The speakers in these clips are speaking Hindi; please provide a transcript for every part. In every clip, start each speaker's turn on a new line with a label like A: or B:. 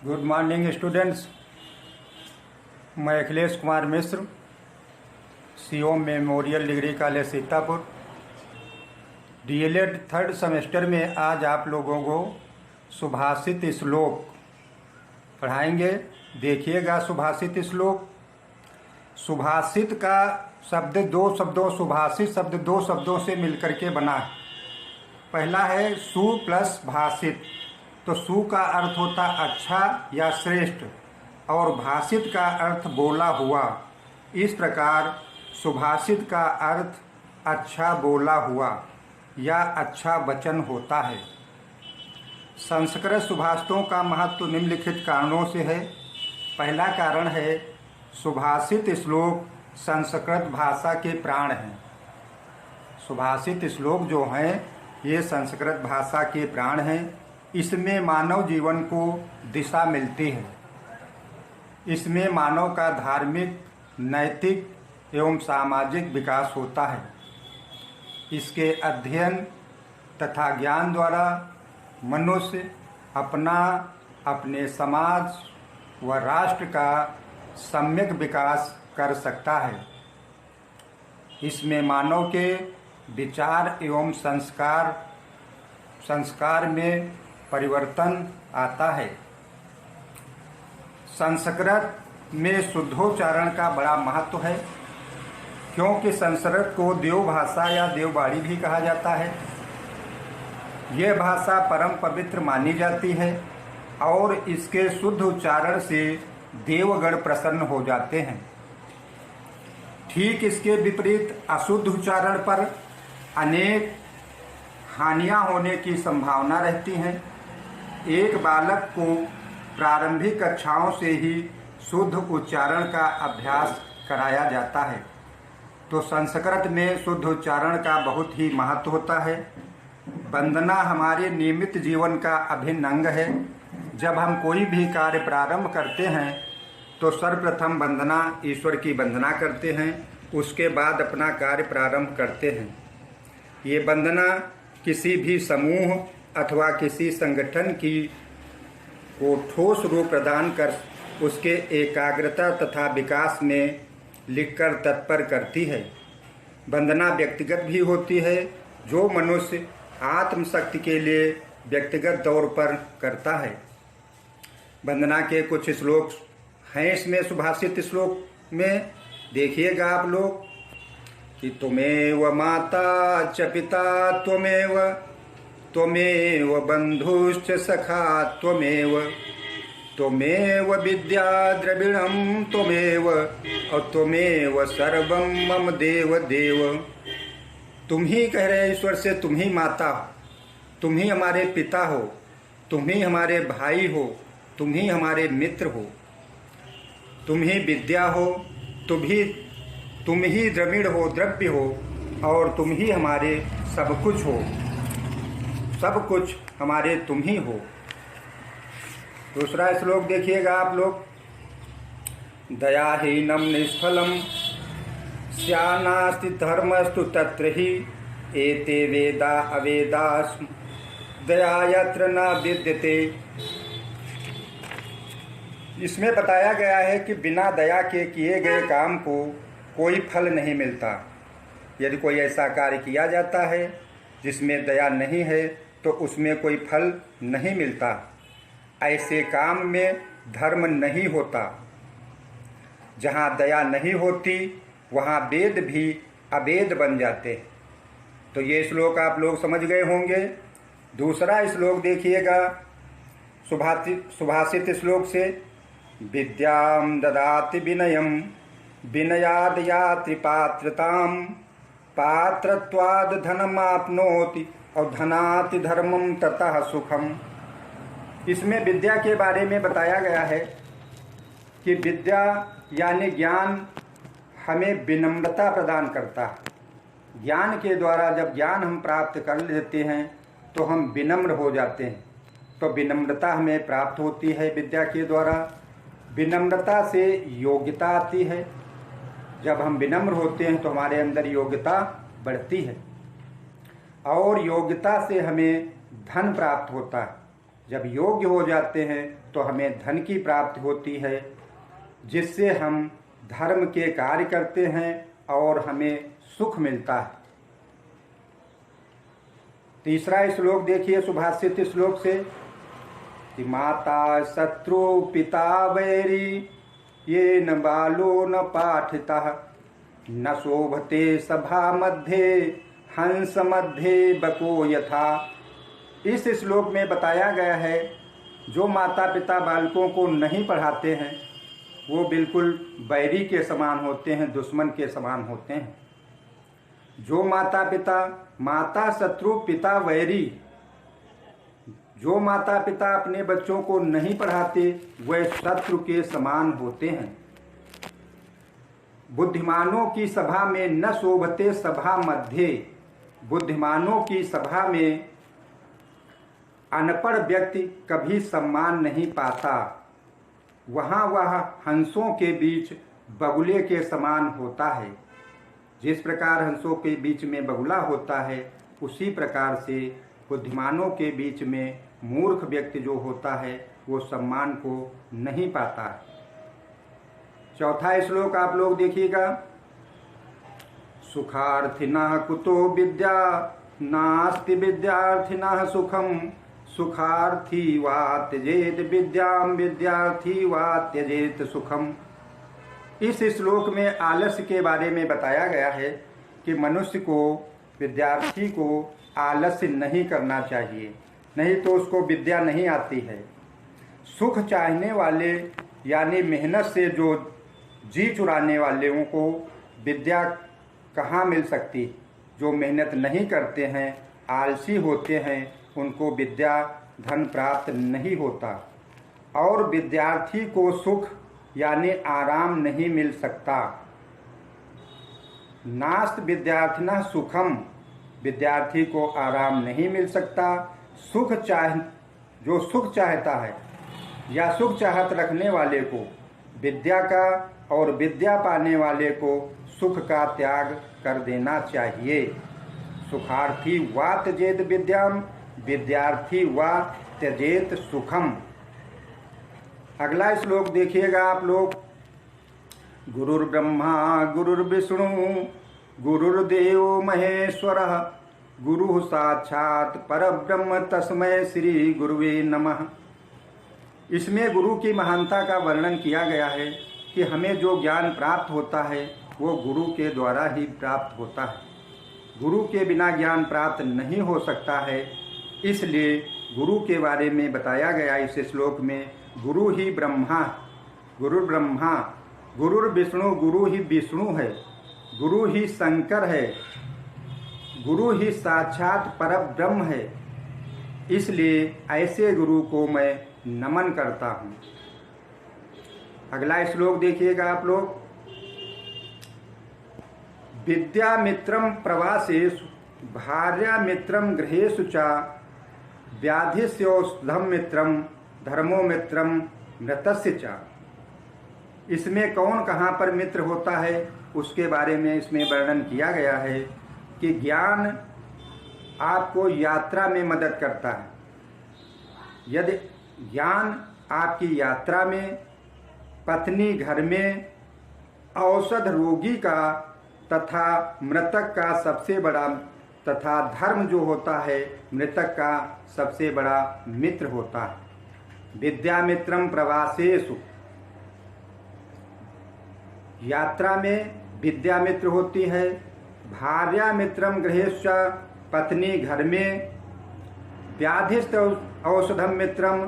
A: Good morning students. मैं Akhilesh Kumar Mishra, CO memorial degree college Sitapur, DElEd third semester में आज आप लोगों को सुभाषित श्लोक पढ़ाएंगे। देखिएगा सुभाषित श्लोक। सुभाषित का शब्द दो शब्दों, सुभाषित शब्द दो शब्दों से मिलकर के बना है। पहला है सु प्लस भाषित। तो सु का अर्थ होता अच्छा या श्रेष्ठ और भाषित का अर्थ बोला हुआ। इस प्रकार सुभाषित का अर्थ अच्छा बोला हुआ या अच्छा वचन होता है। संस्कृत सुभाषितों का महत्व निम्नलिखित कारणों से है। पहला कारण है सुभाषित श्लोक संस्कृत भाषा के प्राण हैं। सुभाषित श्लोक जो हैं ये संस्कृत भाषा के प्राण हैं। इसमें मानव जीवन को दिशा मिलती है। इसमें मानव का धार्मिक, नैतिक एवं सामाजिक विकास होता है। इसके अध्ययन तथा ज्ञान द्वारा मनुष्य अपना, अपने समाज व राष्ट्र का सम्यक विकास कर सकता है। इसमें मानव के विचार एवं संस्कार में परिवर्तन आता है। संस्कृत में शुद्धोच्चारण का बड़ा महत्व है, क्योंकि संस्कृत को देव भाषा या देववाणी भी कहा जाता है। यह भाषा परम पवित्र मानी जाती है और इसके शुद्ध उच्चारण से देवगण प्रसन्न हो जाते हैं। ठीक इसके विपरीत अशुद्ध उच्चारण पर अनेक हानियां होने की संभावना रहती हैं। एक बालक को प्रारंभिक कक्षाओं से ही शुद्ध उच्चारण का अभ्यास कराया जाता है। तो संस्कृत में शुद्ध उच्चारण का बहुत ही महत्व होता है। वंदना हमारे नियमित जीवन का अभिन्न अंग है। जब हम कोई भी कार्य प्रारंभ करते हैं तो सर्वप्रथम वंदना, ईश्वर की वंदना करते हैं, उसके बाद अपना कार्य प्रारंभ करते हैं। ये वंदना किसी भी समूह अथवा किसी संगठन को ठोस रूप प्रदान कर उसके एकाग्रता तथा विकास में लिखकर तत्पर करती है। वंदना व्यक्तिगत भी होती है, जो मनुष्य आत्मशक्ति के लिए व्यक्तिगत तौर पर करता है। वंदना के कुछ श्लोक हैं इसमें सुभाषित श्लोक में। देखिएगा आप लोग कि त्वमेव माता च पिता त्वमेव, त्वमेव बंधुश्च सखा त्वमेव, त्वमेव विद्या द्रविणं त्वमेव, और त्वमेव सर्वं मम देव देव। तुम ही कह रहे ईश्वर से, तुम ही माता हो, तुम ही हमारे पिता हो, तुम ही हमारे भाई हो, तुम ही हमारे मित्र हो, तुम ही विद्या हो, तुम ही द्रविण हो, द्रव्य हो, और तुम ही हमारे सब कुछ हो, सब कुछ हमारे तुम ही हो। दूसरा श्लोक देखिएगा आप लोग। दयाहीनम निष्फलम स्यानास्ति धर्मस्तु तत्र ही एते वेदा अवेदास् दया यत्र न विद्यते। इसमें बताया गया है कि बिना दया के किए गए काम को कोई फल नहीं मिलता। यदि कोई ऐसा कार्य किया जाता है जिसमें दया नहीं है तो उसमें कोई फल नहीं मिलता। ऐसे काम में धर्म नहीं होता। जहाँ दया नहीं होती वहाँ वेद भी अवेद बन जाते हैं। तो ये श्लोक आप लोग समझ गए होंगे। दूसरा श्लोक देखिएगा सुभाषित श्लोक से। विद्यां ददाति विनयं, विनयाद याति पात्रतां, पात्रत्वाद धनमाप्नोति, और धनाति धर्मं ततः सुखम। इसमें विद्या के बारे में बताया गया है कि विद्या यानी ज्ञान हमें विनम्रता प्रदान करता है। ज्ञान के द्वारा जब ज्ञान हम प्राप्त कर लेते हैं तो हम विनम्र हो जाते हैं। तो विनम्रता हमें प्राप्त होती है विद्या के द्वारा। विनम्रता से योग्यता आती है। जब हम विनम्र होते हैं तो हमारे अंदर योग्यता बढ़ती है और योग्यता से हमें धन प्राप्त होता है। जब योग्य हो जाते हैं तो तो हमें धन की प्राप्ति होती है, जिससे हम धर्म के कार्य करते हैं और हमें सुख मिलता है। तीसरा श्लोक देखिए सुभाषित श्लोक से कि माता शत्रु पिता वैरी ये न बालो न पाठितः न शोभते सभा मध्य हंस मध्य बको यथा। इस श्लोक में बताया गया है जो माता पिता बालकों को नहीं पढ़ाते हैं वो बिल्कुल बैरी के समान होते हैं, दुश्मन के समान होते हैं। जो माता शत्रु पिता वैरी, जो माता पिता अपने बच्चों को नहीं पढ़ाते वह शत्रु के समान होते हैं। बुद्धिमानों की सभा में न शोभते सभा मध्य, बुद्धिमानों की सभा में अनपढ़ व्यक्ति कभी सम्मान नहीं पाता। वहाँ वह हंसों के बीच बगुले के समान होता है। जिस प्रकार हंसों के बीच में बगुला होता है उसी प्रकार से बुद्धिमानों के बीच में मूर्ख व्यक्ति जो होता है वो सम्मान को नहीं पाता। चौथा श्लोक आप लोग देखिएगा, सुखार्थिनः कुतो विद्या नास्ति विद्यार्थिनः सुखम सुखार्थी वा त्यजेत विद्याम विद्यार्थी वा त्यजेत सुखम। इस श्लोक में आलस्य के बारे में बताया गया है कि मनुष्य को, विद्यार्थी को आलस्य नहीं करना चाहिए, नहीं तो उसको विद्या नहीं आती है। सुख चाहने वाले यानी मेहनत से जो जी चुराने वालों को विद्या कहाँ मिल सकती। जो मेहनत नहीं करते हैं, आलसी होते हैं, उनको विद्या धन प्राप्त नहीं होता। और विद्यार्थी को सुख यानी आराम नहीं मिल सकता। नास्त विद्यार्थिनः सुखम, विद्यार्थी को आराम नहीं मिल सकता। जो सुख चाहता है या सुख चाहत रखने वाले को विद्या का और विद्या पाने वाले को सुख का त्याग कर देना चाहिए। सुखार्थी वा त्यजेत विद्याम विद्यार्थी वा त्यजेत सुखम। अगला श्लोक देखिएगा आप लोग, गुरुर्ब्रह्मा गुरुर्विष्णु गुरुर्देव महेश्वरः गुरु साक्षात परब्रह्म तस्मै श्री गुरुवे नमः। इसमें गुरु की महानता का वर्णन किया गया है कि हमें जो ज्ञान प्राप्त होता है वो गुरु के द्वारा ही प्राप्त होता है। गुरु के बिना ज्ञान प्राप्त नहीं हो सकता है। इसलिए गुरु के बारे में बताया गया इस श्लोक में, गुरु ही ब्रह्मा, गुरुर्ब्रह्मा, गुरुर्विष्णु, गुरु ही विष्णु है, गुरु ही शंकर है, गुरु ही साक्षात परब्रह्म है। इसलिए ऐसे गुरु को मैं नमन करता हूँ। अगला श्लोक देखिएगा आप लोग, विद्यामित्रम प्रवासेषु भार्यामित्रम गृहेषु च व्याधिस्योषधम मित्रम धर्मो मित्रम मृतस्य च। इसमें कौन कहाँ पर मित्र होता है उसके बारे में इसमें वर्णन किया गया है कि ज्ञान आपको यात्रा में मदद करता है। यदि ज्ञान आपकी यात्रा में, पत्नी घर में, औषध रोगी का तथा मृतक का सबसे बड़ा, तथा धर्म जो होता है मृतक का सबसे बड़ा मित्र होता है। विद्यामित्रम प्रवासेषु, यात्रा में विद्या मित्र होती है। भार्या मित्रम गृहेश्च, पत्नी घर में। व्याधिस्थ औषधम मित्रम,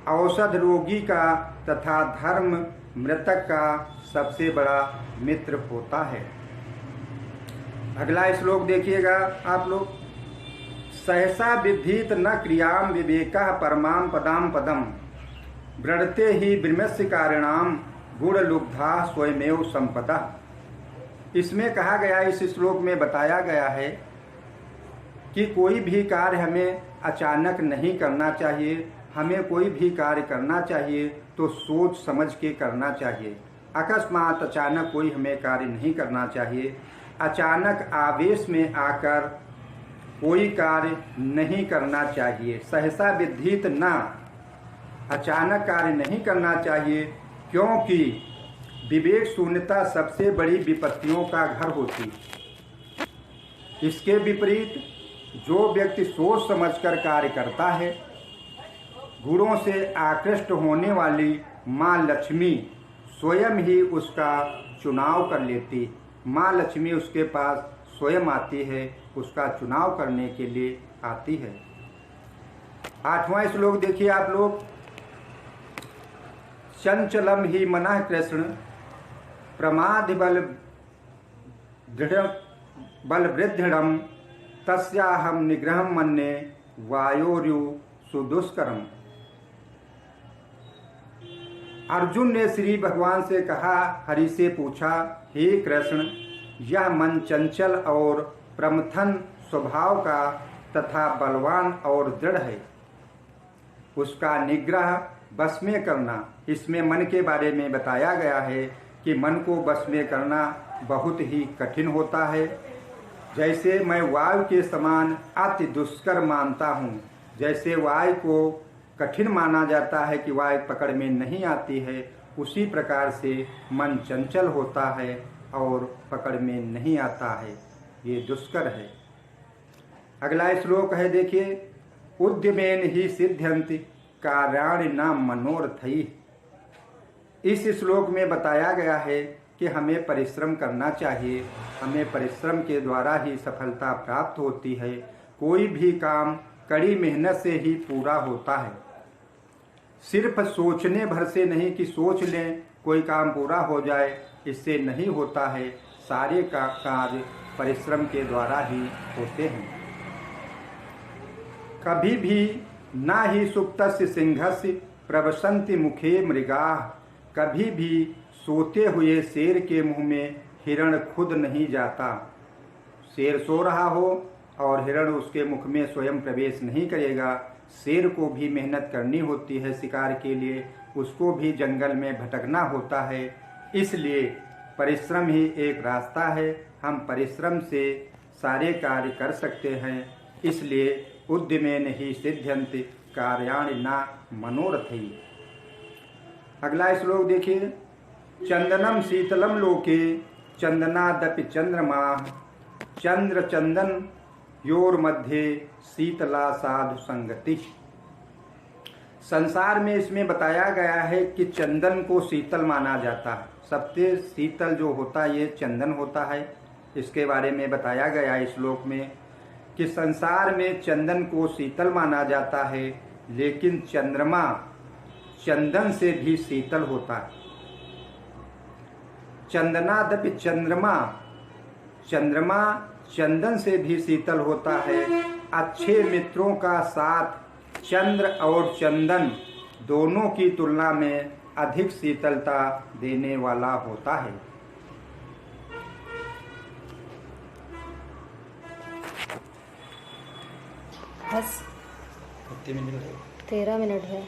A: औषध रोगी का तथा धर्म मृतक का सबसे बड़ा मित्र होता है। अगला श्लोक देखिएगा आप लोग, सहसा विद्धीत न क्रियाम विवेकः परमाम पदाम पदम वृणते ही ब्रह्मस्य कारिणाम गुणलुब्धा स्वयमेव संपदा। इसमें कहा गया, इस श्लोक में बताया गया है कि कोई भी कार्य हमें अचानक नहीं करना चाहिए। हमें कोई भी कार्य करना चाहिए तो सोच समझ के करना चाहिए। अकस्मात अचानक कोई हमें कार्य नहीं करना चाहिए। अचानक आवेश में आकर कोई कार्य नहीं करना चाहिए। सहसा विद्धीत न, अचानक कार्य नहीं करना चाहिए, क्योंकि विवेक शून्यता सबसे बड़ी विपत्तियों का घर होती। इसके विपरीत जो व्यक्ति सोच समझकर कार्य करता है, गुणों से आकृष्ट होने वाली माँ लक्ष्मी स्वयं ही उसका चुनाव कर लेती। माँ लक्ष्मी उसके पास स्वयं आती है, उसका चुनाव करने के लिए आती है। 8वां श्लोक देखिए आप लोग। चंचलम ही मनः कृष्ण प्रमाद बल वृद्धिडम तस्याहम निग्रहम मन्ये वायोरु सुदुष्करम। अर्जुन ने श्री भगवान से कहा, हरि से पूछा, हे कृष्ण, यह मन चंचल और प्रमथन स्वभाव का तथा बलवान और दृढ़ है, उसका निग्रह बस में करना। इसमें मन के बारे में बताया गया है कि मन को बस में करना बहुत ही कठिन होता है। जैसे मैं वायु के समान अति दुष्कर मानता हूँ, जैसे वायु को कठिन माना जाता है कि वायु पकड़ में नहीं आती है, उसी प्रकार से मन चंचल होता है और पकड़ में नहीं आता है, ये दुष्कर है। अगला श्लोक है देखिए। उद्यमेन ही सिद्ध्यन्ति कार्याणि न मनोरथैः। इस श्लोक में बताया गया है कि हमें परिश्रम करना चाहिए, हमें परिश्रम के द्वारा ही सफलता प्राप्त होती है। कोई भी काम कड़ी मेहनत से ही पूरा होता है। सिर्फ सोचने भर से नहीं कि सोच लें कोई काम पूरा हो जाए, इससे नहीं होता है। सारे का कार्य परिश्रम के द्वारा ही होते हैं। कभी भी ना ही सुप्तस्य सिंहस्य प्रवसन्ति मुखे मृगाः। कभी भी सोते हुए शेर के मुंह में हिरण खुद नहीं जाता। शेर सो रहा हो और हिरण उसके मुख में स्वयं प्रवेश नहीं करेगा। शेर को भी मेहनत करनी होती है शिकार के लिए, उसको भी जंगल में भटकना होता है। इसलिए परिश्रम ही एक रास्ता है, हम परिश्रम से सारे कार्य कर सकते हैं। इसलिए उद्यमेन ही सिद्ध्यन्ति कार्याणि न मनोरथैः। अगला श्लोक देखिए। चंदनम शीतलम लोके चंदनादपि चंद्रमा चंद्र चंदन योर मध्य शीतला साधु संगति। संसार में इसमें बताया गया है कि चंदन को शीतल माना जाता है। सबसे शीतल जो होता है ये चंदन होता है। इसके बारे में बताया गया है श्लोक में कि संसार में चंदन को शीतल माना जाता है, लेकिन चंद्रमा चंदन से भी शीतल होता है। चंदनादपि चंद्रमा, चंद्रमा चंदन से भी शीतल होता है। अच्छे मित्रों का साथ चंद्र और चंदन दोनों की तुलना में अधिक शीतलता देने वाला होता है।
B: बस 13 मिनट है।